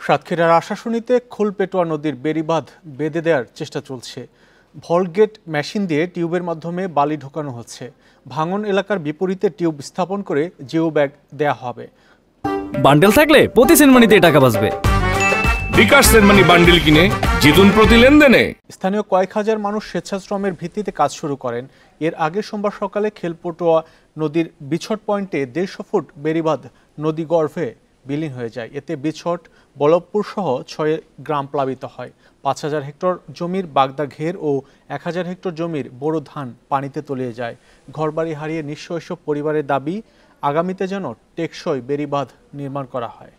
সাতক্ষীরার আশাশুনিতে খোলপেটোয়া নদীর বেড়িবাঁধ বেঁধে দেওয়ার চেষ্টা চলছে। ভলগেট মেশিন দিয়ে টিউবের মাধ্যমে বালি ঢোকানো হচ্ছে। ভাঙন এলাকার বিপরীতে টিউব স্থাপন করে জিও ব্যাগ দেয়া হবে। বান্ডেল থাকলে প্রতি সেনমানিতে টাকা বাঁচবে। বিকাশ সেনমানি বান্ডেল কিনে জিতুন প্রতি লেনদেনে। স্থানীয় কয়েক হাজার মানুষ স্বেচ্ছাশ্রমের ভিত্তিতে কাজ শুরু করেন। এর আগে সোমবার সকালে খেলপটোয়া নদীর বিছট পয়েন্টে 150 ফুট বেড়িবাঁধ নদী গর্ভে বিলীন হয়ে যায়। এতে বিছট, বল্লভপুর সহ 6 গ্রাম প্লাবিত হয়। 5000 হেক্টর জমির বাগদা ঘের ও 1000 হেক্টর জমির বোরো ধান পানিতে তলিয়ে যায়। ঘরবাড়ি হারিয়ে নিঃস্ব এসব পরিবারের দাবি, আগামীতে যেন টেকসই বেড়িবাঁধ নির্মাণ করা হয়।